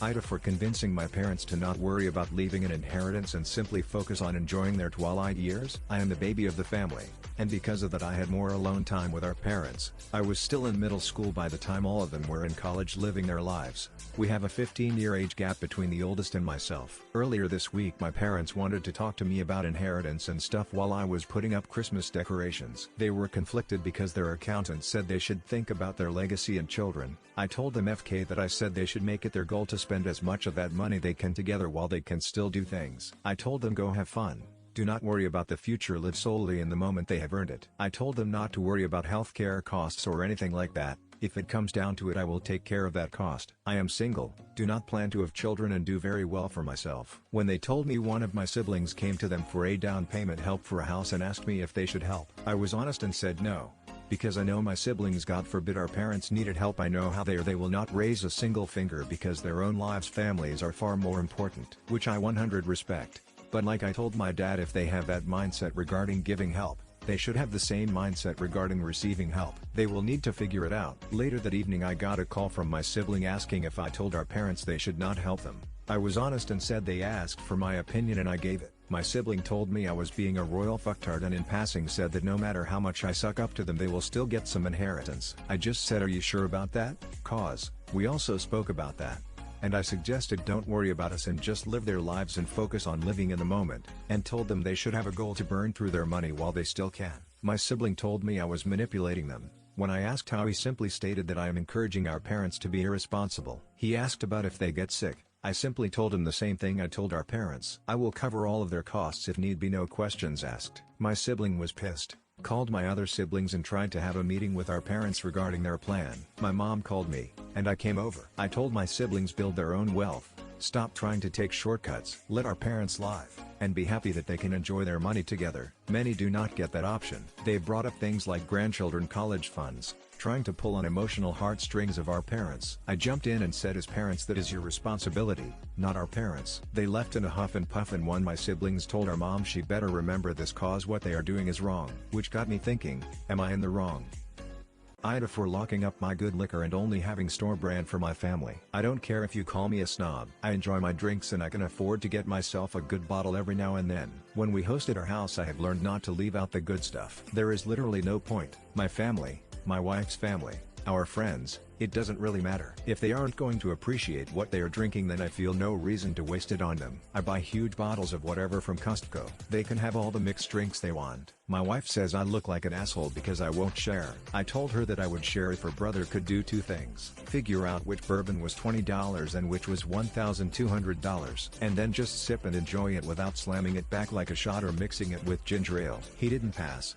AITA for convincing my parents to not worry about leaving an inheritance and simply focus on enjoying their twilight years. I am the baby of the family, and because of that I had more alone time with our parents. I was still in middle school by the time all of them were in college living their lives. We have a 15-year age gap between the oldest and myself. Earlier this week my parents wanted to talk to me about inheritance and stuff while I was putting up Christmas decorations. They were conflicted because their accountant said they should think about their legacy and children. I told them FK that I said they should make it their goal to spend as much of that money they can together while they can still do things. I told them go have fun. Do not worry about the future, live solely in the moment they have earned it. I told them not to worry about healthcare costs or anything like that. If it comes down to it I will take care of that cost. I am single, do not plan to have children and do very well for myself. When they told me one of my siblings came to them for a down payment help for a house and asked me if they should help, I was honest and said no. Because I know my siblings, God forbid our parents needed help, I know how they will not raise a single finger because their own lives, families are far more important. Which I 100 respect. But like I told my dad, if they have that mindset regarding giving help, they should have the same mindset regarding receiving help. They will need to figure it out. Later that evening I got a call from my sibling asking if I told our parents they should not help them. I was honest and said they asked for my opinion and I gave it. My sibling told me I was being a royal fucktard and in passing said that no matter how much I suck up to them they will still get some inheritance. I just said, are you sure about that? Cause we also spoke about that. And I suggested don't worry about us and just live their lives and focus on living in the moment, and told them they should have a goal to burn through their money while they still can. My sibling told me I was manipulating them. When I asked how, he simply stated that I am encouraging our parents to be irresponsible. He asked about if they get sick. I simply told him the same thing I told our parents. I will cover all of their costs if need be, no questions asked. My sibling was pissed. Called my other siblings and tried to have a meeting with our parents regarding their plan. My mom called me, and I came over. I told my siblings build their own wealth, stop trying to take shortcuts, let our parents live, and be happy that they can enjoy their money together. Many do not get that option. They brought up things like grandchildren, college funds, trying to pull on emotional heartstrings of our parents. I jumped in and said, as parents, that is your responsibility, not our parents. They left in a huff and puff, and one of my siblings told our mom she better remember this cause what they are doing is wrong. Which got me thinking, am I in the wrong? AITA for locking up my good liquor and only having store brand for my family. I don't care if you call me a snob. I enjoy my drinks and I can afford to get myself a good bottle every now and then. When we host at our house I have learned not to leave out the good stuff. There is literally no point. My family, my wife's family, our friends, it doesn't really matter. If they aren't going to appreciate what they are drinking, then I feel no reason to waste it on them. I buy huge bottles of whatever from Costco. They can have all the mixed drinks they want. My wife says I look like an asshole because I won't share. I told her that I would share if her brother could do two things: figure out which bourbon was $20 and which was $1,200, and then just sip and enjoy it without slamming it back like a shot or mixing it with ginger ale. He didn't pass.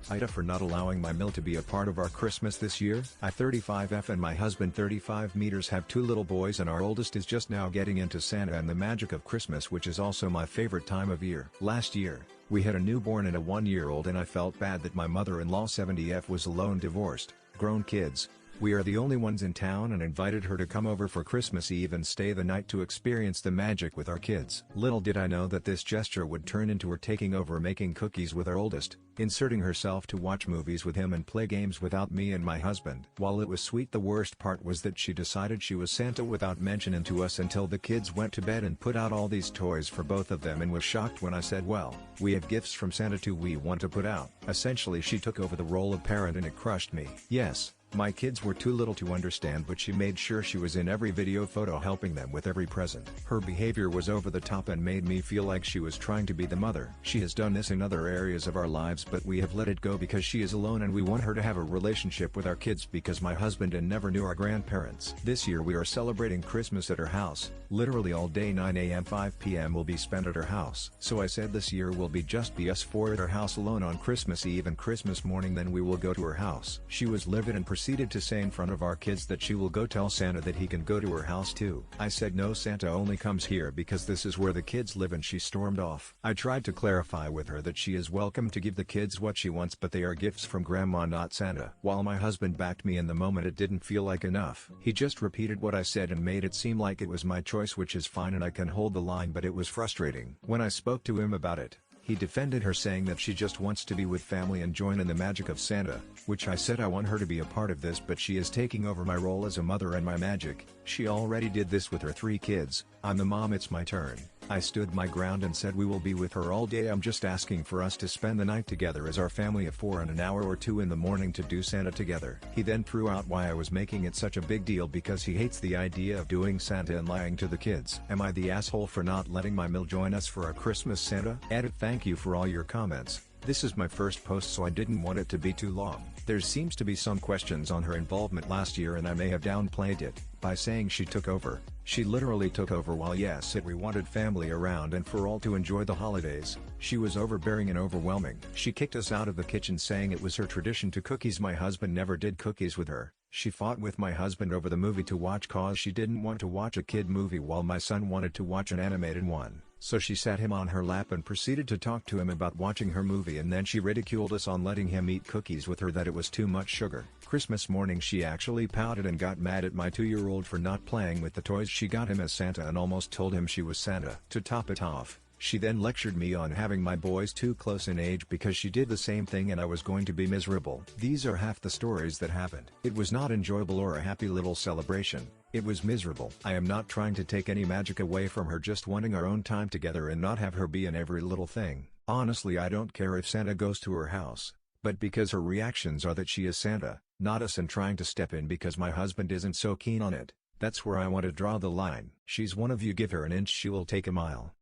AITA for not allowing my mill to be a part of our Christmas this year. I 35F and my husband 35 meters have two little boys, and our oldest is just now getting into Santa and the magic of Christmas, which is also my favorite time of year. Last year, we had a newborn and a 1-year-old, and I felt bad that my mother-in-law 70F was alone, divorced, grown kids. We are the only ones in town and invited her to come over for Christmas Eve and stay the night to experience the magic with our kids. Little did I know that this gesture would turn into her taking over making cookies with our oldest, inserting herself to watch movies with him and play games without me and my husband. While it was sweet, the worst part was that she decided she was Santa without mentioning to us until the kids went to bed and put out all these toys for both of them, and was shocked when I said, well, we have gifts from Santa too we want to put out. Essentially she took over the role of parent and it crushed me. Yes, my kids were too little to understand, but she made sure she was in every video photo helping them with every present. Her behavior was over the top and made me feel like she was trying to be the mother. She has done this in other areas of our lives, but we have let it go because she is alone and we want her to have a relationship with our kids because my husband and never knew our grandparents. This year we are celebrating Christmas at her house. Literally all day 9 a.m. 5 p.m. will be spent at her house. So I said this year will be just be us four at her house alone on Christmas Eve and Christmas morning, then we will go to her house. She was livid and proceeded to say in front of our kids that she will go tell Santa that he can go to her house too. I said no, Santa only comes here because this is where the kids live, and she stormed off. I tried to clarify with her that she is welcome to give the kids what she wants, but they are gifts from grandma, not Santa. While my husband backed me in the moment, it didn't feel like enough. He just repeated what I said and made it seem like it was my choice, which is fine and I can hold the line, but it was frustrating. When I spoke to him about it, He defended her, saying that she just wants to be with family and join in the magic of Santa, which I said I want her to be a part of this, but she is taking over my role as a mother and my magic. She already did this with her 3 kids. I'm the mom, it's my turn. I stood my ground and said we will be with her all day. I'm just asking for us to spend the night together as our family of 4 and an hour or 2 in the morning to do Santa together. He then threw out why I was making it such a big deal because he hates the idea of doing Santa and lying to the kids. Am I the asshole for not letting my Mil join us for our Christmas Santa? Edit. Thank you for all your comments. This is my first post, so I didn't want it to be too long. There seems to be some questions on her involvement last year, and I may have downplayed it by saying she took over. She literally took over. While yes, we wanted family around and for all to enjoy the holidays, she was overbearing and overwhelming. She kicked us out of the kitchen, saying it was her tradition to cookies. My husband never did cookies with her. She fought with my husband over the movie to watch cause she didn't want to watch a kid movie while my son wanted to watch an animated one. So she sat him on her lap and proceeded to talk to him about watching her movie, and then she ridiculed us on letting him eat cookies with her, that it was too much sugar. Christmas morning she actually pouted and got mad at my 2-year-old for not playing with the toys she got him as Santa and almost told him she was Santa. To top it off, she then lectured me on having my boys too close in age because she did the same thing and I was going to be miserable. These are half the stories that happened. It was not enjoyable or a happy little celebration. It was miserable. I am not trying to take any magic away from her, just wanting our own time together and not have her be in every little thing. Honestly, I don't care if Santa goes to her house, but because her reactions are that she is Santa, not us, and trying to step in because my husband isn't so keen on it, that's where I want to draw the line. She's one of you, give her an inch, she will take a mile.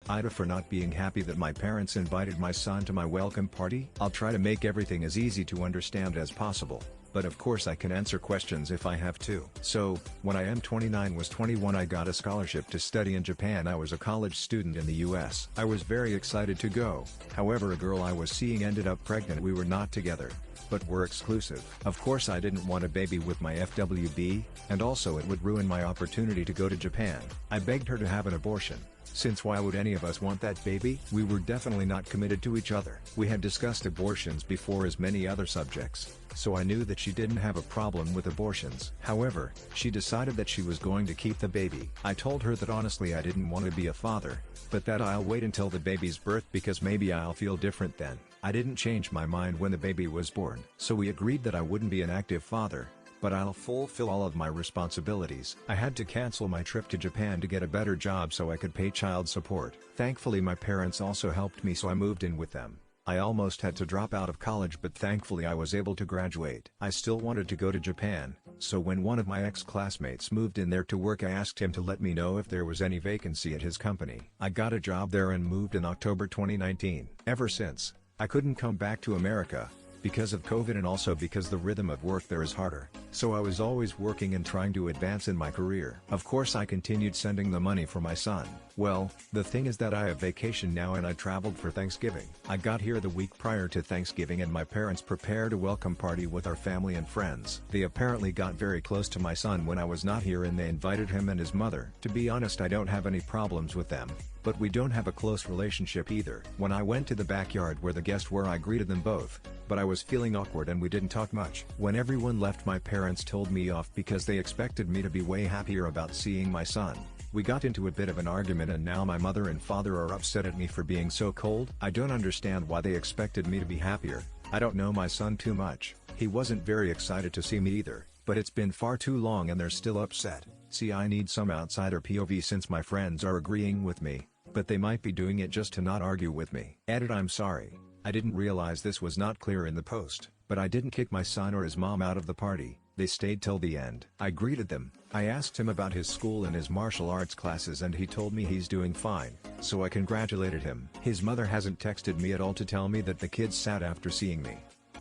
AITA for not being happy that my parents invited my son to my welcome party. I'll try to make everything as easy to understand as possible, but of course I can answer questions if I have to. So, when I am 29 was 21 I got a scholarship to study in Japan. I was a college student in the US. I was very excited to go. However, a girl I was seeing ended up pregnant. We were not together, but were exclusive. Of course I didn't want a baby with my FWB, and also it would ruin my opportunity to go to Japan. I begged her to have an abortion, since why would any of us want that baby? We were definitely not committed to each other. We had discussed abortions before as many other subjects, so I knew that she didn't have a problem with abortions. However, she decided that she was going to keep the baby. I told her that honestly I didn't want to be a father, but that I'll wait until the baby's birth because maybe I'll feel different then. I didn't change my mind when the baby was born. So we agreed that I wouldn't be an active father, but I'll fulfill all of my responsibilities. I had to cancel my trip to Japan to get a better job so I could pay child support. Thankfully my parents also helped me, so I moved in with them. I almost had to drop out of college, but thankfully I was able to graduate. I still wanted to go to Japan, so when one of my ex-classmates moved in there to work I asked him to let me know if there was any vacancy at his company. I got a job there and moved in October 2019. Ever since, I couldn't come back to America, because of COVID and also because the rhythm of work there is harder, so I was always working and trying to advance in my career. Of course I continued sending the money for my son. Well, the thing is that I have vacation now and I traveled for Thanksgiving. I got here the week prior to Thanksgiving and my parents prepared a welcome party with our family and friends. They apparently got very close to my son when I was not here and they invited him and his mother. To be honest, I don't have any problems with them, but we don't have a close relationship either. When I went to the backyard where the guests were I greeted them both, but I was feeling awkward and we didn't talk much. When everyone left my parents told me off because they expected me to be way happier about seeing my son. We got into a bit of an argument and now my mother and father are upset at me for being so cold. I don't understand why they expected me to be happier. I don't know my son too much. He wasn't very excited to see me either, but it's been far too long and they're still upset. See, I need some outsider POV since my friends are agreeing with me, but they might be doing it just to not argue with me. Edit. I'm sorry. I didn't realize this was not clear in the post, but I didn't kick my son or his mom out of the party. They stayed till the end. I greeted them. I asked him about his school and his martial arts classes and he told me he's doing fine, so I congratulated him. His mother hasn't texted me at all to tell me that the kid's sad after seeing me.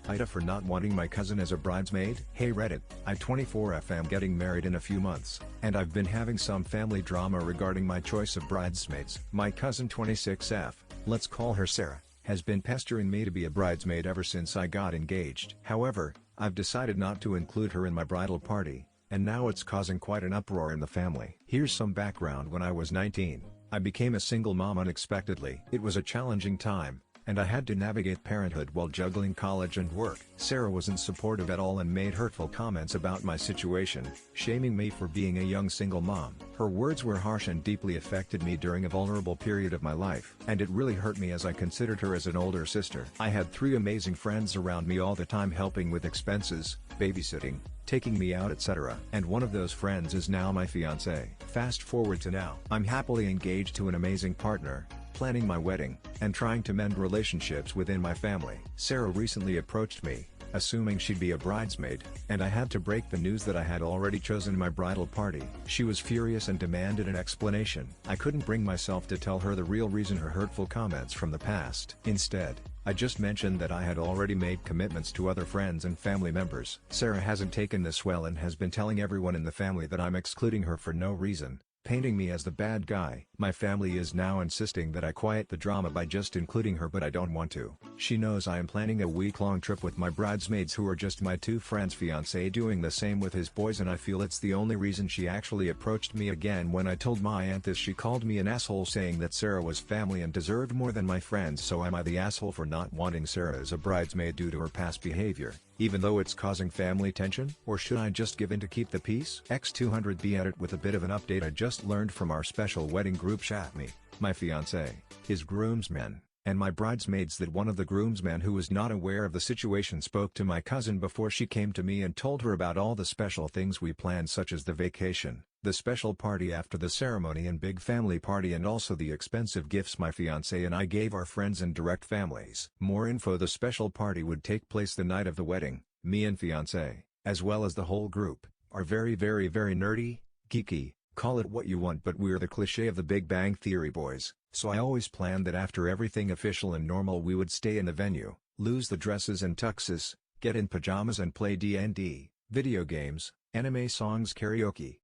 AITA for not wanting my cousin as a bridesmaid. Hey Reddit, I 24F am getting married in a few months, and I've been having some family drama regarding my choice of bridesmaids. My cousin 26F, let's call her Sarah, has been pestering me to be a bridesmaid ever since I got engaged. However, I've decided not to include her in my bridal party, and now it's causing quite an uproar in the family. Here's some background. When I was 19, I became a single mom unexpectedly. It was a challenging time, and I had to navigate parenthood while juggling college and work. Sarah wasn't supportive at all and made hurtful comments about my situation, shaming me for being a young single mom. Her words were harsh and deeply affected me during a vulnerable period of my life, and it really hurt me as I considered her as an older sister. I had 3 amazing friends around me all the time helping with expenses, babysitting, taking me out, etc. And one of those friends is now my fiancé. Fast forward to now. I'm happily engaged to an amazing partner, planning my wedding, and trying to mend relationships within my family. Sarah recently approached me, assuming she'd be a bridesmaid, and I had to break the news that I had already chosen my bridal party. She was furious and demanded an explanation. I couldn't bring myself to tell her the real reason her hurtful comments from the past. Instead, I just mentioned that I had already made commitments to other friends and family members. Sarah hasn't taken this well and has been telling everyone in the family that I'm excluding her for no reason, painting me as the bad guy. My family is now insisting that I quiet the drama by just including her, but I don't want to. She knows I am planning a week-long trip with my bridesmaids who are just my 2 friends' fiancé doing the same with his boys, and I feel it's the only reason she actually approached me again. When I told my aunt this, she called me an asshole, saying that Sarah was family and deserved more than my friends. So am I the asshole for not wanting Sarah as a bridesmaid due to her past behavior, even though it's causing family tension? Or should I just give in to keep the peace? X200B edit with a bit of an update I just learned from our special wedding group chat. Me, my fiancé, his groomsmen, and my bridesmaids that one of the groomsmen who was not aware of the situation spoke to my cousin before she came to me and told her about all the special things we planned, such as the vacation, the special party after the ceremony and big family party, and also the expensive gifts my fiancé and I gave our friends and direct families. More info: the special party would take place the night of the wedding. Me and fiancé, as well as the whole group, are very nerdy, geeky, call it what you want, but we're the cliché of the Big Bang Theory boys, so I always planned that after everything official and normal we would stay in the venue, lose the dresses and tuxes, get in pajamas and play D&D, video games, anime songs, karaoke.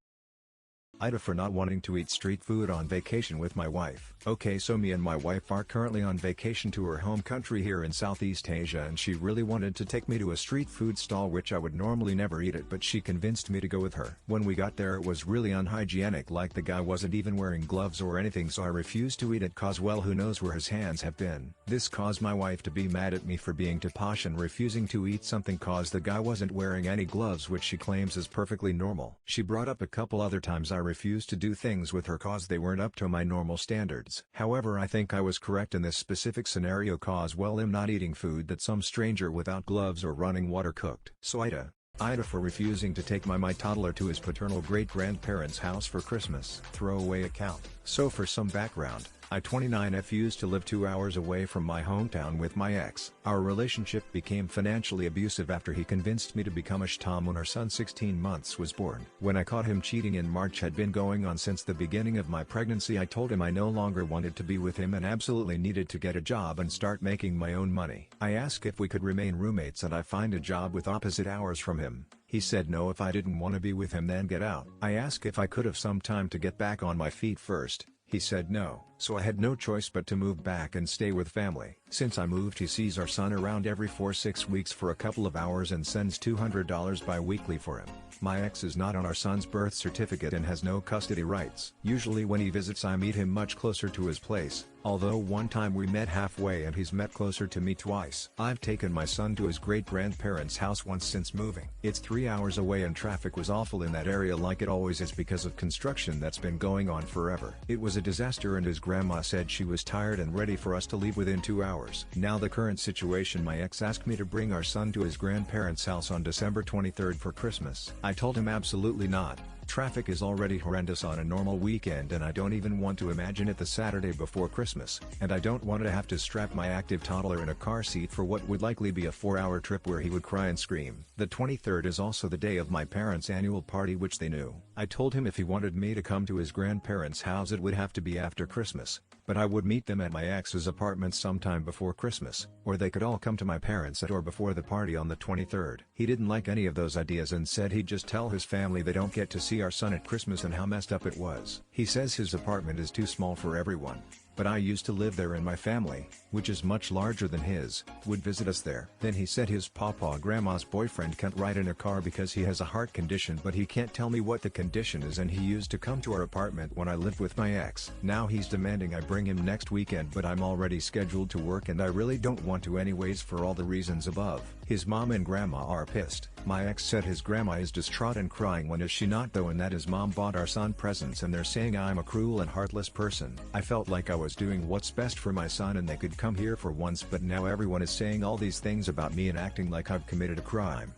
AITA for not wanting to eat street food on vacation with my wife. Okay, so me and my wife are currently on vacation to her home country here in Southeast Asia, and she really wanted to take me to a street food stall, which I would normally never eat it, but she convinced me to go with her. When we got there, it was really unhygienic, like the guy wasn't even wearing gloves or anything, so I refused to eat it cause, well, who knows where his hands have been. This caused my wife to be mad at me for being too posh and refusing to eat something cause the guy wasn't wearing any gloves, which she claims is perfectly normal. She brought up a couple other times I refused to do things with her cause they weren't up to my normal standards. However, I think I was correct in this specific scenario cause, well, I'm not eating food that some stranger without gloves or running water cooked. So AITA for refusing to take my toddler to his paternal great-grandparents' house for Christmas. Throwaway account. So for some background, I 29F used to live 2 hours away from my hometown with my ex. Our relationship became financially abusive after he convinced me to become a shtom when our son 16 months was born. When I caught him cheating in March, had been going on since the beginning of my pregnancy, I told him I no longer wanted to be with him and absolutely needed to get a job and start making my own money. I asked if we could remain roommates and I find a job with opposite hours from him. He said no, if I didn't want to be with him then get out. I asked if I could have some time to get back on my feet first. He said no, so I had no choice but to move back and stay with family. Since I moved, he sees our son around every 4-6 weeks for a couple of hours and sends $200 bi-weekly for him. My ex is not on our son's birth certificate and has no custody rights. Usually when he visits, I meet him much closer to his place, although one time we met halfway and he's met closer to me twice. I've taken my son to his great-grandparents' house once since moving. It's 3 hours away and traffic was awful in that area, like it always is because of construction that's been going on forever. It was a disaster and his grandma said she was tired and ready for us to leave within 2 hours. Now the current situation: my ex asked me to bring our son to his grandparents' house on December 23rd for Christmas. I told him absolutely not. Traffic is already horrendous on a normal weekend and I don't even want to imagine it the Saturday before Christmas, and I don't want to have to strap my active toddler in a car seat for what would likely be a 4-hour trip where he would cry and scream. The 23rd is also the day of my parents' annual party, which they knew. I told him if he wanted me to come to his grandparents' house it would have to be after Christmas, but I would meet them at my ex's apartment sometime before Christmas, or they could all come to my parents at or before the party on the 23rd. He didn't like any of those ideas and said he'd just tell his family they don't get to see our son at Christmas and how messed up it was. He says his apartment is too small for everyone. but I used to live there and my family, which is much larger than his, would visit us there. Then he said his papa grandma's boyfriend can't ride in a car because he has a heart condition, but he can't tell me what the condition is, and he used to come to our apartment when I lived with my ex. Now he's demanding I bring him next weekend, but I'm already scheduled to work and I really don't want to anyways for all the reasons above. His mom and grandma are pissed. My ex said his grandma is distraught and crying. When is she not though? And that his mom bought our son presents and they're saying I'm a cruel and heartless person. I felt like I was doing what's best for my son and they could come here for once, but now everyone is saying all these things about me and acting like I've committed a crime.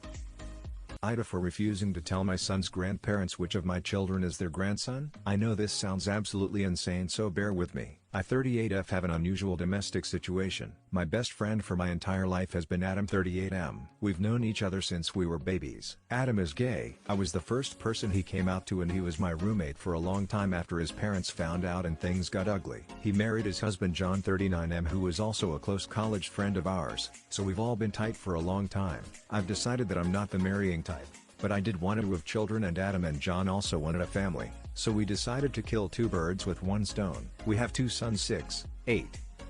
AITA for refusing to tell my son's grandparents which of my children is their grandson. I know this sounds absolutely insane, so bear with me. I 38F have an unusual domestic situation. My best friend for my entire life has been Adam 38M. We've known each other since we were babies. Adam is gay. I was the first person he came out to and he was my roommate for a long time after his parents found out and things got ugly. He married his husband John 39M, who was also a close college friend of ours, so we've all been tight for a long time. I've decided that I'm not the marrying type, but I did want to have children and Adam and John also wanted a family, so we decided to kill two birds with one stone. We have two sons 6, 8,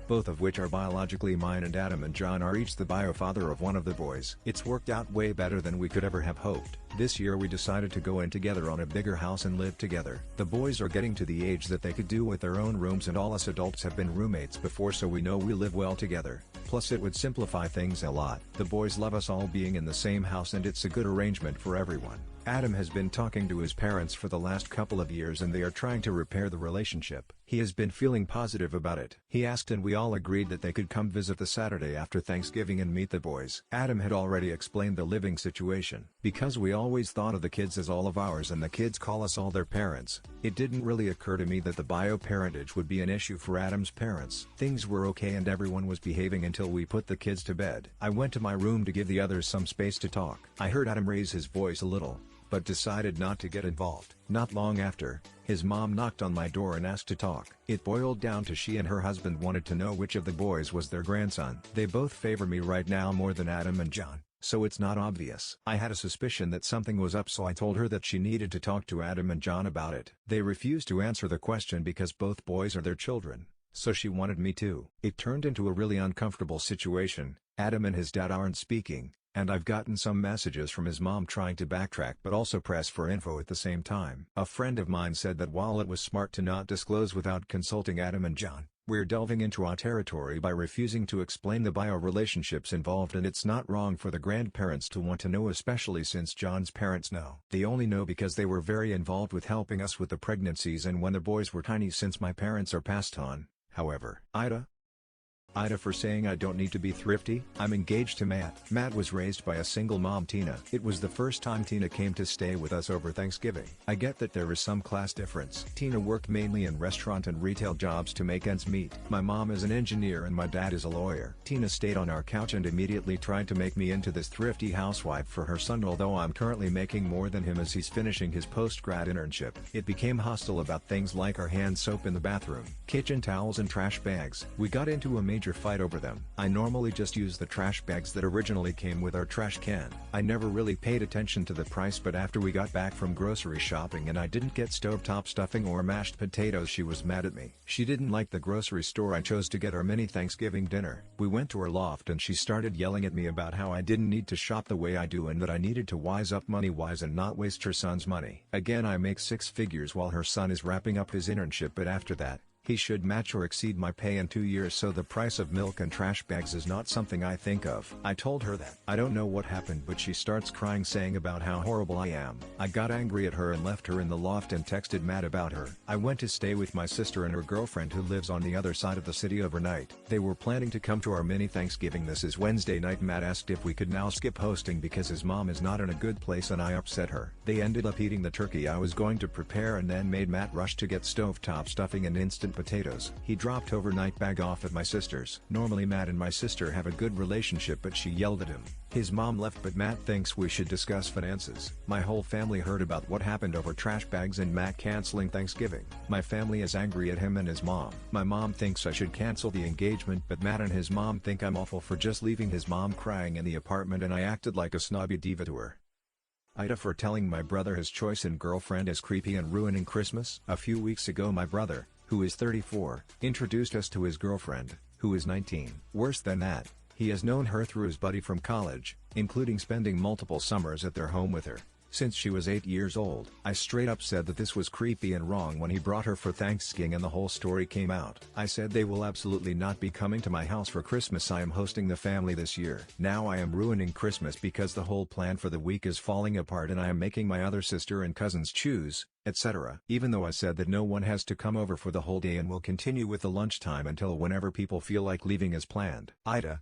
both of which are biologically mine, and Adam and John are each the bio father of one of the boys. It's worked out way better than we could ever have hoped. This year we decided to go in together on a bigger house and live together. The boys are getting to the age that they could do with their own rooms and all us adults have been roommates before, so we know we live well together. Plus it would simplify things a lot. The boys love us all being in the same house and it's a good arrangement for everyone. Adam has been talking to his parents for the last couple of years and they are trying to repair the relationship. He has been feeling positive about it. He asked and we all agreed that they could come visit the Saturday after Thanksgiving and meet the boys. Adam had already explained the living situation. Because we always thought of the kids as all of ours and the kids call us all their parents, it didn't really occur to me that the bio parentage would be an issue for Adam's parents. Things were okay and everyone was behaving until we put the kids to bed. I went to my room to give the others some space to talk. I heard Adam raise his voice a little, but decided not to get involved. Not long after, his mom knocked on my door and asked to talk. It boiled down to she and her husband wanted to know which of the boys was their grandson. They both favor me right now more than Adam and John, so it's not obvious. I had a suspicion that something was up, so I told her that she needed to talk to Adam and John about it. They refused to answer the question because both boys are their children, so she wanted me to. It turned into a really uncomfortable situation. Adam and his dad aren't speaking, and I've gotten some messages from his mom trying to backtrack but also press for info at the same time. A friend of mine said that while it was smart to not disclose without consulting Adam and John, we're delving into our territory by refusing to explain the bio relationships involved, and it's not wrong for the grandparents to want to know, especially since John's parents know. They only know because they were very involved with helping us with the pregnancies and when the boys were tiny, since my parents are passed on. However, AITA for saying I don't need to be thrifty. I'm engaged to Matt. Matt was raised by a single mom, Tina. It was the first time Tina came to stay with us over Thanksgiving. I get that there is some class difference. Tina worked mainly in restaurant and retail jobs to make ends meet. My mom is an engineer and my dad is a lawyer. Tina stayed on our couch and immediately tried to make me into this thrifty housewife for her son, although I'm currently making more than him as he's finishing his post-grad internship. It became hostile about things like our hand soap in the bathroom, kitchen towels and trash bags. We got into a major fight over them. I normally just use the trash bags that originally came with our trash can. I never really paid attention to the price, but after we got back from grocery shopping and I didn't get stovetop stuffing or mashed potatoes, she was mad at me. She didn't like the grocery store I chose to get our mini Thanksgiving dinner. We went to her loft and she started yelling at me about how I didn't need to shop the way I do and that I needed to wise up money-wise and not waste her son's money. Again, I make 6 figures while her son is wrapping up his internship, but after that, he should match or exceed my pay in 2 years, so the price of milk and trash bags is not something I think of. I told her that. I don't know what happened, but she starts crying saying about how horrible I am. I got angry at her and left her in the loft and texted Matt about her. I went to stay with my sister and her girlfriend who lives on the other side of the city overnight. They were planning to come to our mini Thanksgiving. This is Wednesday night. Matt asked if we could now skip hosting because his mom is not in a good place and I upset her. They ended up eating the turkey I was going to prepare and then made Matt rush to get stovetop stuffing and instant potatoes. He dropped overnight bag off at my sister's. Normally Matt and my sister have a good relationship, but she yelled at him. His mom left, but Matt thinks we should discuss finances. My whole family heard about what happened over trash bags and Matt canceling Thanksgiving. My family is angry at him and his mom. My mom thinks I should cancel the engagement, but Matt and his mom think I'm awful for just leaving his mom crying in the apartment and I acted like a snobby diva to her. AITA for telling my brother his choice in girlfriend is creepy and ruining Christmas. A few weeks ago my brother, who who is 34, introduced us to his girlfriend, who is 19. Worse than that, he has known her through his buddy from college, including spending multiple summers at their home with her, since she was 8 years old. I straight up said that this was creepy and wrong when he brought her for Thanksgiving and the whole story came out. I said they will absolutely not be coming to my house for Christmas. I am hosting the family this year. Now I am ruining Christmas because the whole plan for the week is falling apart and I am making my other sister and cousins choose, etc. Even though I said that no one has to come over for the whole day and will continue with the lunchtime until whenever people feel like leaving as planned. AITA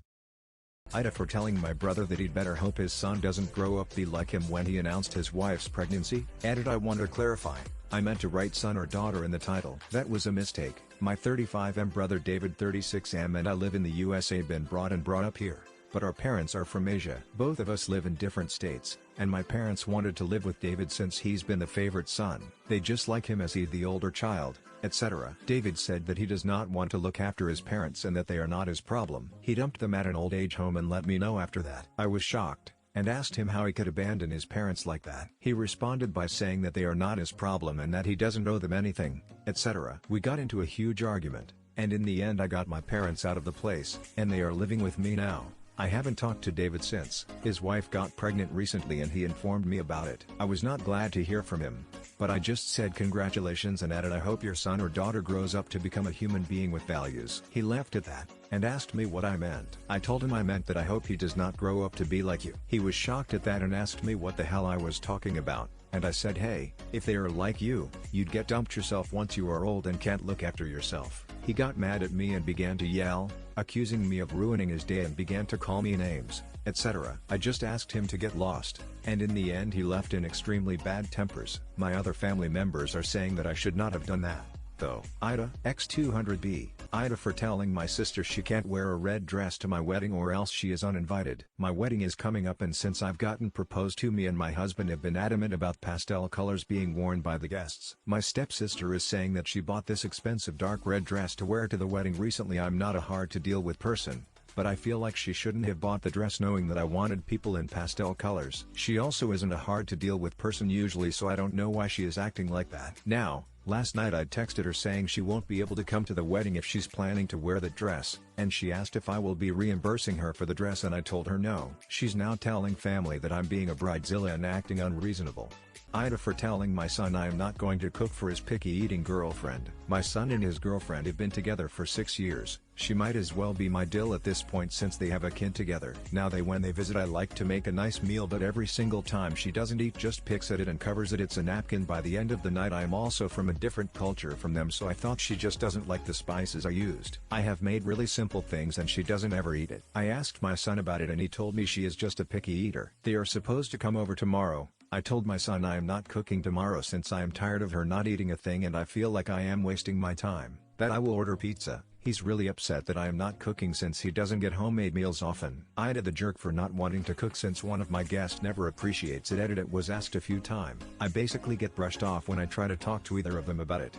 for telling my brother that he'd better hope his son doesn't grow up be like him when he announced his wife's pregnancy. Edit: I want to clarify, I meant to write son or daughter in the title. That was a mistake. My 35M brother David 36M and I live in the USA, been brought up here, but our parents are from Asia. Both of us live in different states, and my parents wanted to live with David since he's been the favorite son. They just like him as he's the older child, etc. David said that he does not want to look after his parents and that they are not his problem. He dumped them at an old age home and let me know after that. I was shocked, and asked him how he could abandon his parents like that. He responded by saying that they are not his problem and that he doesn't owe them anything, etc. We got into a huge argument, and in the end I got my parents out of the place, and they are living with me now. I haven't talked to David since. His wife got pregnant recently and he informed me about it. I was not glad to hear from him, but I just said congratulations and added I hope your son or daughter grows up to become a human being with values. He left at that, and asked me what I meant. I told him I meant that I hope he does not grow up to be like you. He was shocked at that and asked me what the hell I was talking about, and I said hey, if they are like you, you'd get dumped yourself once you are old and can't look after yourself. He got mad at me and began to yell, accusing me of ruining his day and began to call me names, etc. I just asked him to get lost, and in the end he left in extremely bad tempers. My other family members are saying that I should not have done that, though. AITA X200B. AITA for telling my sister she can't wear a red dress to my wedding or else she is uninvited. My wedding is coming up and since I've gotten proposed to, me and my husband have been adamant about pastel colors being worn by the guests. My stepsister is saying that she bought this expensive dark red dress to wear to the wedding recently. I'm not a hard to deal with person, but I feel like she shouldn't have bought the dress knowing that I wanted people in pastel colors. She also isn't a hard to deal with person usually, so I don't know why she is acting like that. Now, last night I texted her saying she won't be able to come to the wedding if she's planning to wear that dress, and she asked if I will be reimbursing her for the dress and I told her no. She's now telling family that I'm being a bridezilla and acting unreasonable. AITA for telling my son I am not going to cook for his picky eating girlfriend. My son and his girlfriend have been together for 6 years. She might as well be my dill at this point since they have a kid together. Now when they visit I like to make a nice meal, but every single time she doesn't eat, just picks at it and covers it. It's a napkin by the end of the night. I am also from a different culture from them, so I thought she just doesn't like the spices I used. I have made really simple things and she doesn't ever eat it. I asked my son about it and he told me she is just a picky eater. They are supposed to come over tomorrow. I told my son I am not cooking tomorrow since I am tired of her not eating a thing and I feel like I am wasting my time. That I will order pizza. He's really upset that I am not cooking since he doesn't get homemade meals often. AITA the jerk for not wanting to cook since one of my guests never appreciates it. Edit: it was asked a few times. I basically get brushed off when I try to talk to either of them about it.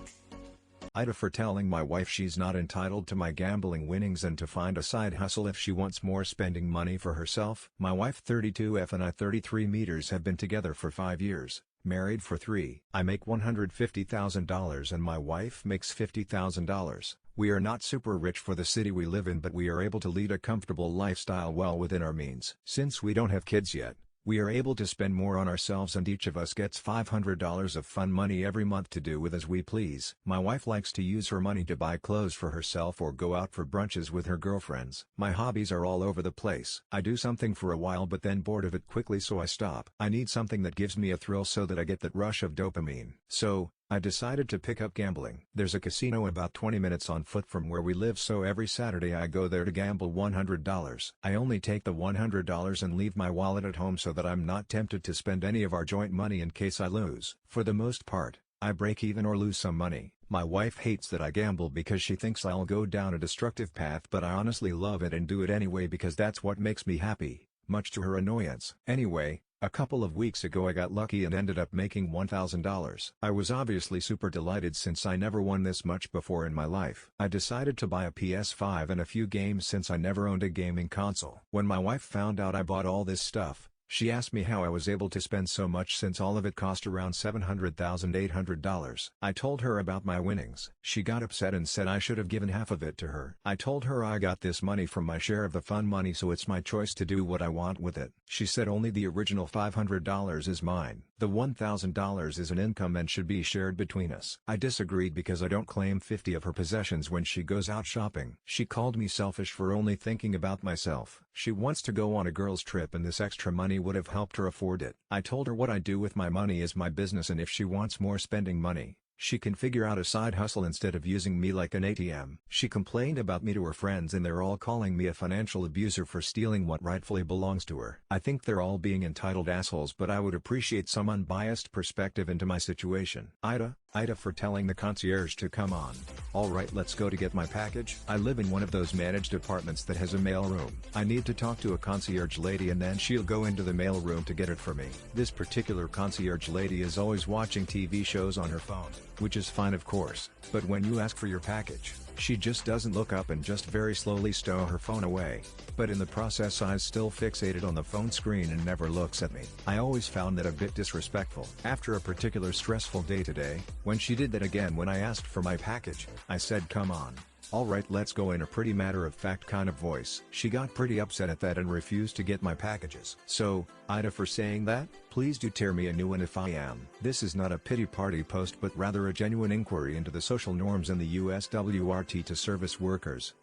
AITA for telling my wife she's not entitled to my gambling winnings and to find a side hustle if she wants more spending money for herself. My wife 32F and I 33 meters have been together for 5 years, married for 3. I make $150,000 and my wife makes $50,000. We are not super rich for the city we live in, but we are able to lead a comfortable lifestyle well within our means. Since we don't have kids yet, we are able to spend more on ourselves and each of us gets $500 of fun money every month to do with as we please. My wife likes to use her money to buy clothes for herself or go out for brunches with her girlfriends. My hobbies are all over the place. I do something for a while but then bored of it quickly, so I stop. I need something that gives me a thrill so that I get that rush of dopamine. So, I decided to pick up gambling. There's a casino about 20 minutes on foot from where we live, so every Saturday I go there to gamble $100. I only take the $100 and leave my wallet at home so that I'm not tempted to spend any of our joint money in case I lose. For the most part, I break even or lose some money. My wife hates that I gamble because she thinks I'll go down a destructive path, but I honestly love it and do it anyway because that's what makes me happy, much to her annoyance. Anyway, a couple of weeks ago I got lucky and ended up making $1,000. I was obviously super delighted since I never won this much before in my life. I decided to buy a PS5 and a few games since I never owned a gaming console. When my wife found out I bought all this stuff, She asked me how I was able to spend so much since all of it cost around $700,800. I told her about my winnings. She got upset and said I should have given half of it to her. I told her I got this money from my share of the fund money, so it's my choice to do what I want with it. She said only the original $500 is mine. The $1,000 is an income and should be shared between us. I disagreed because I don't claim 50 of her possessions when she goes out shopping. She called me selfish for only thinking about myself. She wants to go on a girls' trip and this extra money would have helped her afford it. I told her what I do with my money is my business, and if she wants more spending money, she can figure out a side hustle instead of using me like an ATM. She complained about me to her friends and they're all calling me a financial abuser for stealing what rightfully belongs to her. I think they're all being entitled assholes, but I would appreciate some unbiased perspective into my situation. AITA for telling the concierge to come on. Alright, let's go to get my package. I live in one of those managed apartments that has a mail room. I need to talk to a concierge lady and then she'll go into the mail room to get it for me. This particular concierge lady is always watching TV shows on her phone, which is fine of course, but when you ask for your package, she just doesn't look up and just very slowly stow her phone away. But in the process eyes still fixated on the phone screen and never looks at me. I always found that a bit disrespectful. After a particular stressful day today, when she did that again when I asked for my package, I said come on. Alright, let's go, in a pretty matter-of-fact kind of voice. She got pretty upset at that and refused to get my packages. So, AITA for saying that, please do tear me a new one if I am. This is not a pity party post but rather a genuine inquiry into the social norms in the USWRT to service workers.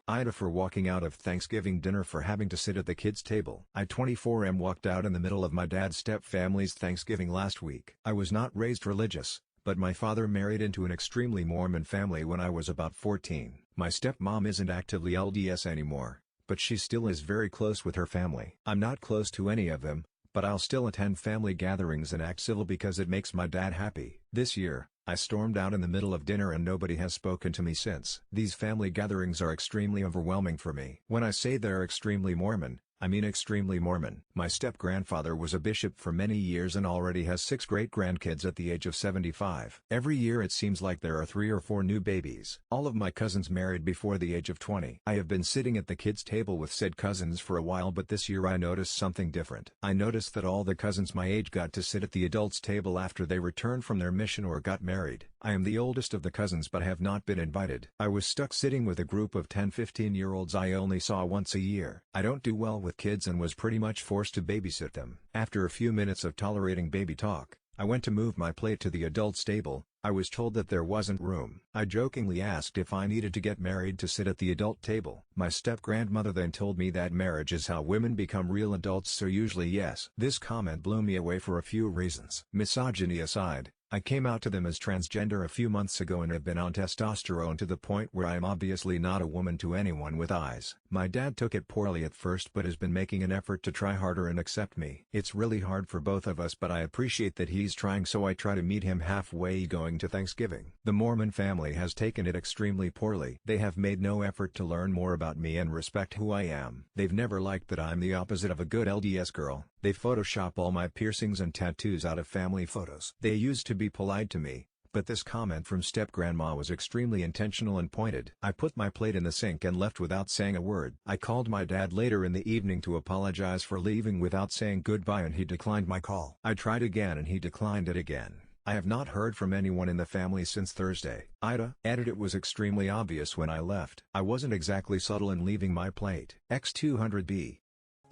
AITA for walking out of Thanksgiving dinner for having to sit at the kids' table. I 24M walked out in the middle of my dad's step-family's Thanksgiving last week. I was not raised religious, but my father married into an extremely Mormon family when I was about 14. My stepmom isn't actively LDS anymore, but she still is very close with her family. I'm not close to any of them, but I'll still attend family gatherings and act civil because it makes my dad happy. This year, I stormed out in the middle of dinner and nobody has spoken to me since. These family gatherings are extremely overwhelming for me. When I say they're extremely Mormon, I mean extremely Mormon. My step-grandfather was a bishop for many years and already has 6 great-grandkids at the age of 75. Every year it seems like there are 3 or 4 new babies. All of my cousins married before the age of 20. I have been sitting at the kids' table with said cousins for a while, but this year I noticed something different. I noticed that all the cousins my age got to sit at the adults' table after they returned from their mission or got married. I am the oldest of the cousins but have not been invited. I was stuck sitting with a group of 10-15-year-olds I only saw once a year. I don't do well with kids and was pretty much forced to babysit them. After a few minutes of tolerating baby talk, I went to move my plate to the adults' table. I was told that there wasn't room. I jokingly asked if I needed to get married to sit at the adult table. My step-grandmother then told me that marriage is how women become real adults, so usually yes. This comment blew me away for a few reasons. Misogyny aside, I came out to them as transgender a few months ago and have been on testosterone to the point where I am obviously not a woman to anyone with eyes. My dad took it poorly at first but has been making an effort to try harder and accept me. It's really hard for both of us, but I appreciate that he's trying, so I try to meet him halfway going to Thanksgiving. The Mormon family has taken it extremely poorly. They have made no effort to learn more about me and respect who I am. They've never liked that I'm the opposite of a good LDS girl. They Photoshop all my piercings and tattoos out of family photos. They used to be polite to me, but this comment from step-grandma was extremely intentional and pointed. I put my plate in the sink and left without saying a word. I called my dad later in the evening to apologize for leaving without saying goodbye and he declined my call. I tried again and he declined it again. I have not heard from anyone in the family since Thursday. AITA added it was extremely obvious when I left. I wasn't exactly subtle in leaving my plate. X200B.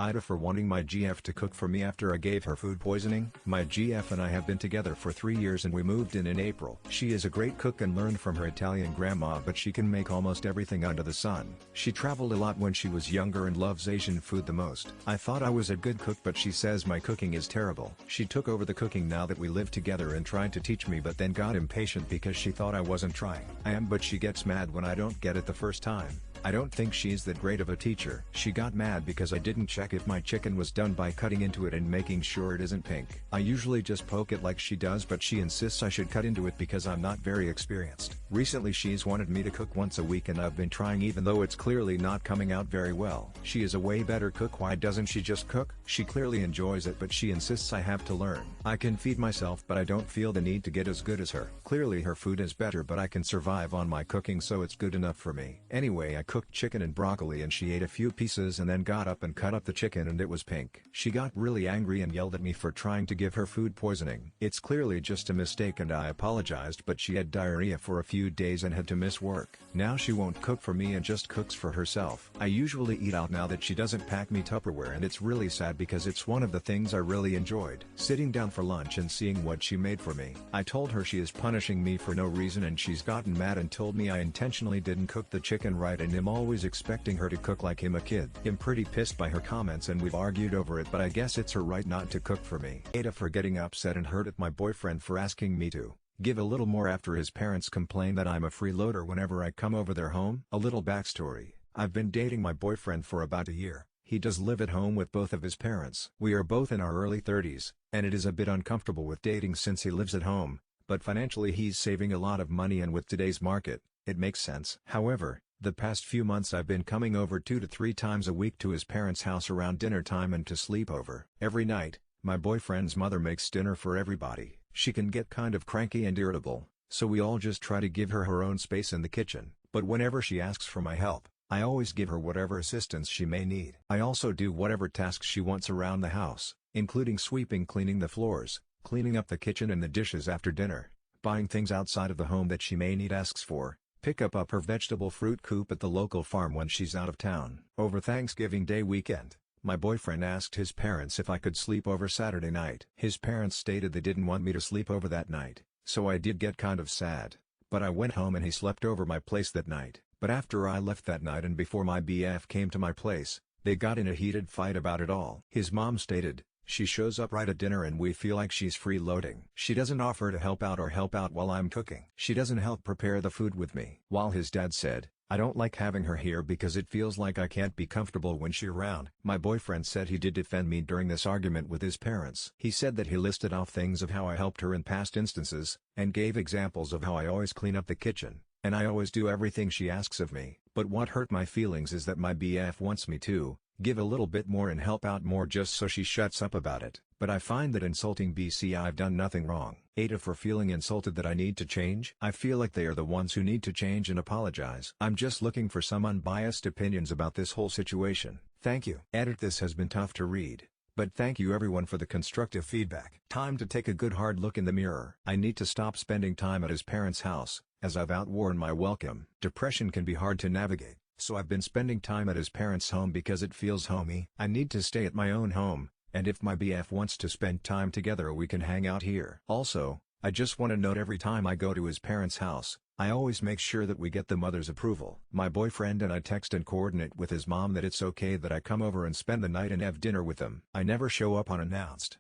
AITA for wanting my GF to cook for me after I gave her food poisoning. My GF and I have been together for 3 years and we moved in April. She is a great cook and learned from her Italian grandma, but she can make almost everything under the sun. She traveled a lot when she was younger and loves Asian food the most. I thought I was a good cook, but she says my cooking is terrible. She took over the cooking now that we live together and tried to teach me, but then got impatient because she thought I wasn't trying. I am, but she gets mad when I don't get it the first time. I don't think she's that great of a teacher. She got mad because I didn't check if my chicken was done by cutting into it and making sure it isn't pink. I usually just poke it like she does, but she insists I should cut into it because I'm not very experienced. Recently she's wanted me to cook once a week and I've been trying even though it's clearly not coming out very well. She is a way better cook. Why doesn't she just cook? She clearly enjoys it, but she insists I have to learn. I can feed myself, but I don't feel the need to get as good as her. Clearly her food is better, but I can survive on my cooking, so it's good enough for me. Anyway, I cooked chicken and broccoli and she ate a few pieces and then got up and cut up the chicken and it was pink. She got really angry and yelled at me for trying to give her food poisoning. It's clearly just a mistake and I apologized, but she had diarrhea for a few days and had to miss work. Now she won't cook for me and just cooks for herself. I usually eat out now that she doesn't pack me Tupperware, and it's really sad because it's one of the things I really enjoyed. Sitting down for lunch and seeing what she made for me. I told her she is punishing me for no reason and she's gotten mad and told me I intentionally didn't cook the chicken right and am always expecting her to cook like I'm a kid. I'm pretty pissed by her comments and we've argued over it, but I guess it's her right not to cook for me. AITA for getting upset and hurt at my boyfriend for asking me to give a little more after his parents complain that I'm a freeloader whenever I come over their home. A little backstory: I've been dating my boyfriend for about a year. He does live at home with both of his parents. We are both in our early 30s, and it is a bit uncomfortable with dating since he lives at home, but financially he's saving a lot of money and with today's market, it makes sense. However, the past few months I've been coming over 2 to 3 times a week to his parents' house around dinner time and to sleep over. Every night, my boyfriend's mother makes dinner for everybody. She can get kind of cranky and irritable, so we all just try to give her her own space in the kitchen, but whenever she asks for my help, I always give her whatever assistance she may need. I also do whatever tasks she wants around the house, including sweeping, cleaning the floors, cleaning up the kitchen and the dishes after dinner, buying things outside of the home that she may need asks for, pick up her vegetable fruit coop at the local farm when she's out of town. Over Thanksgiving Day weekend, my boyfriend asked his parents if I could sleep over Saturday night. His parents stated they didn't want me to sleep over that night, so I did get kind of sad, but I went home and he slept over my place that night. But after I left that night and before my BF came to my place, they got in a heated fight about it all. His mom stated, she shows up right at dinner and we feel like she's freeloading. She doesn't offer to help out or help out while I'm cooking. She doesn't help prepare the food with me. While his dad said, I don't like having her here because it feels like I can't be comfortable when she's around. My boyfriend said he did defend me during this argument with his parents. He said that he listed off things of how I helped her in past instances, and gave examples of how I always clean up the kitchen, and I always do everything she asks of me. But what hurt my feelings is that my BF wants me to give a little bit more and help out more just so she shuts up about it. But I find that insulting BC. I've done nothing wrong. AITA for feeling insulted that I need to change. I feel like they are the ones who need to change and apologize. I'm just looking for some unbiased opinions about this whole situation. Thank you. Edit. This has been tough to read, but thank you everyone for the constructive feedback. Time to take a good hard look in the mirror. I need to stop spending time at his parents' house, as I've outworn my welcome. Depression can be hard to navigate, so I've been spending time at his parents' home because it feels homey. I need to stay at my own home, and if my BF wants to spend time together we can hang out here. Also, I just want to note every time I go to his parents' house, I always make sure that we get the mother's approval. My boyfriend and I text and coordinate with his mom that it's okay that I come over and spend the night and have dinner with them. I never show up unannounced.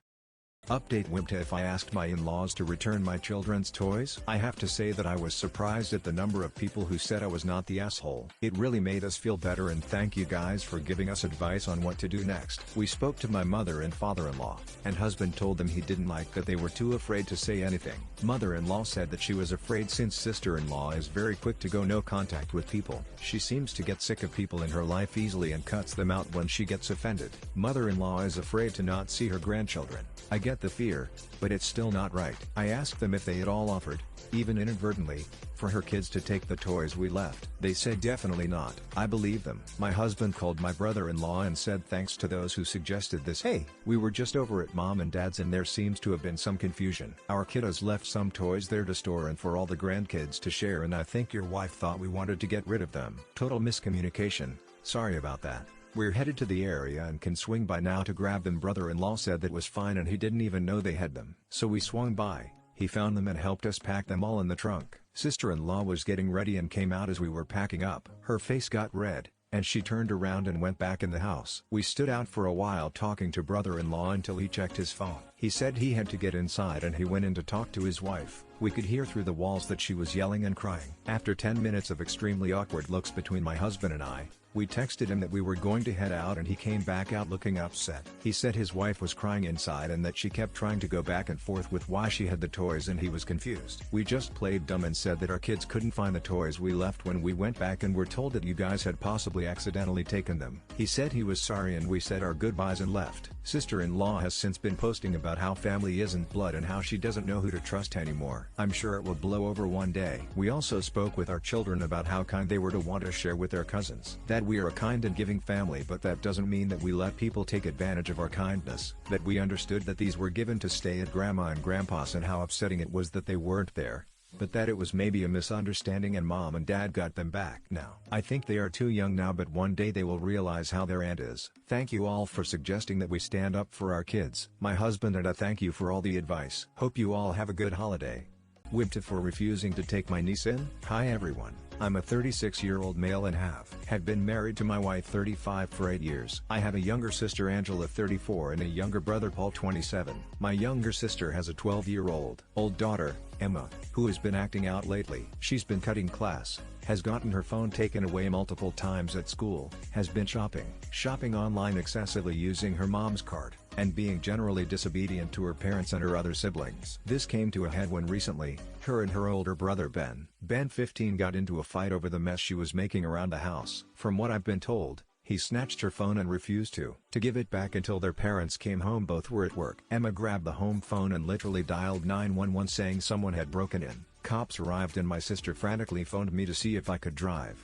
Update: WIMTA. If I asked my in-laws to return my children's toys, I have to say that I was surprised at the number of people who said I was not the asshole. It really made us feel better, and thank you guys for giving us advice on what to do next. We spoke to my mother and father-in-law, and husband told them he didn't like that they were too afraid to say anything. Mother-in-law said that she was afraid since sister-in-law is very quick to go no contact with people. She seems to get sick of people in her life easily and cuts them out when she gets offended. Mother-in-law is afraid to not see her grandchildren. I get the fear, but it's still not right. I asked them if they had all offered, even inadvertently, for her kids to take the toys we left. They said definitely not. I believe them. My husband called my brother-in-law and said thanks to those who suggested this. Hey, we were just over at mom and dad's and there seems to have been some confusion. Our kiddos left some toys there to store and for all the grandkids to share, and I think your wife thought we wanted to get rid of them. Total miscommunication. Sorry about that. We're headed to the area and can swing by now to grab them. Brother-in-law said that was fine and he didn't even know they had them. So we swung by, he found them and helped us pack them all in the trunk. Sister-in-law was getting ready and came out as we were packing up. Her face got red, and she turned around and went back in the house. We stood out for a while talking to brother-in-law until he checked his phone. He said he had to get inside and he went in to talk to his wife. We could hear through the walls that she was yelling and crying. After 10 minutes of extremely awkward looks between my husband and I, we texted him that we were going to head out and he came back out looking upset. He said his wife was crying inside and that she kept trying to go back and forth with why she had the toys and he was confused. We just played dumb and said that our kids couldn't find the toys we left when we went back and were told that you guys had possibly accidentally taken them. He said he was sorry and we said our goodbyes and left. Sister-in-law has since been posting about how family isn't blood and how she doesn't know who to trust anymore. I'm sure it will blow over one day. We also spoke with our children about how kind they were to want to share with their cousins. That we are a kind and giving family, but that doesn't mean that we let people take advantage of our kindness. That we understood that these were given to stay at grandma and grandpa's and how upsetting it was that they weren't there. But that it was maybe a misunderstanding and mom and dad got them back now. I think they are too young now, but one day they will realize how their aunt is. Thank you all for suggesting that we stand up for our kids. My husband and I thank you for all the advice. Hope you all have a good holiday. Wibta for refusing to take my niece in. Hi everyone. I'm a 36-year-old male and have been married to my wife 35 for 8 years. I have a younger sister Angela 34 and a younger brother Paul 27. My younger sister has a 12-year-old daughter, Emma, who has been acting out lately. She's been cutting class, has gotten her phone taken away multiple times at school, has been shopping online excessively using her mom's card, and being generally disobedient to her parents and her other siblings. This came to a head when recently, her and her older brother Ben 15 got into a fight over the mess she was making around the house. From what I've been told, he snatched her phone and refused to give it back until their parents came home. Both were at work. Emma grabbed the home phone and literally dialed 911 saying someone had broken in. Cops arrived and my sister frantically phoned me to see if I could drive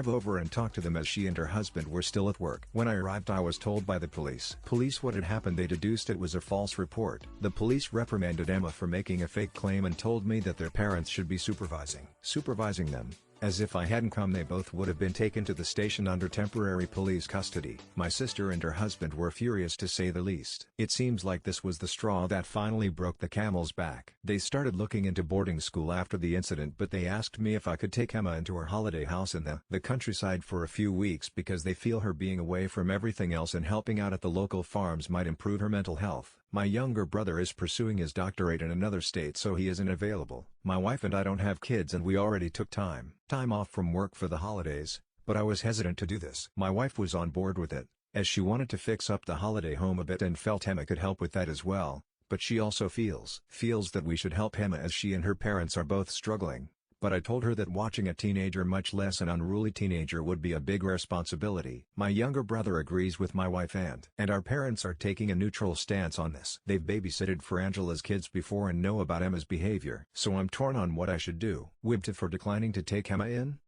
over and talk to them as she and her husband were still at work. When I arrived, I was told by the police what had happened. They deduced it was a false report. The police reprimanded Emma for making a fake claim and told me that their parents should be supervising them. As if I hadn't come, they both would have been taken to the station under temporary police custody. My sister and her husband were furious to say the least. It seems like this was the straw that finally broke the camel's back. They started looking into boarding school after the incident, but they asked me if I could take Emma into her holiday house in the countryside for a few weeks because they feel her being away from everything else and helping out at the local farms might improve her mental health. My younger brother is pursuing his doctorate in another state, so he isn't available. My wife and I don't have kids and we already took time off from work for the holidays, but I was hesitant to do this. My wife was on board with it, as she wanted to fix up the holiday home a bit and felt Emma could help with that as well, but she also feels that we should help Emma as she and her parents are both struggling. But I told her that watching a teenager, much less an unruly teenager, would be a big responsibility. My younger brother agrees with my wife and our parents are taking a neutral stance on this. They've babysitted for Angela's kids before and know about Emma's behavior. So I'm torn on what I should do. Wibta for declining to take Emma in.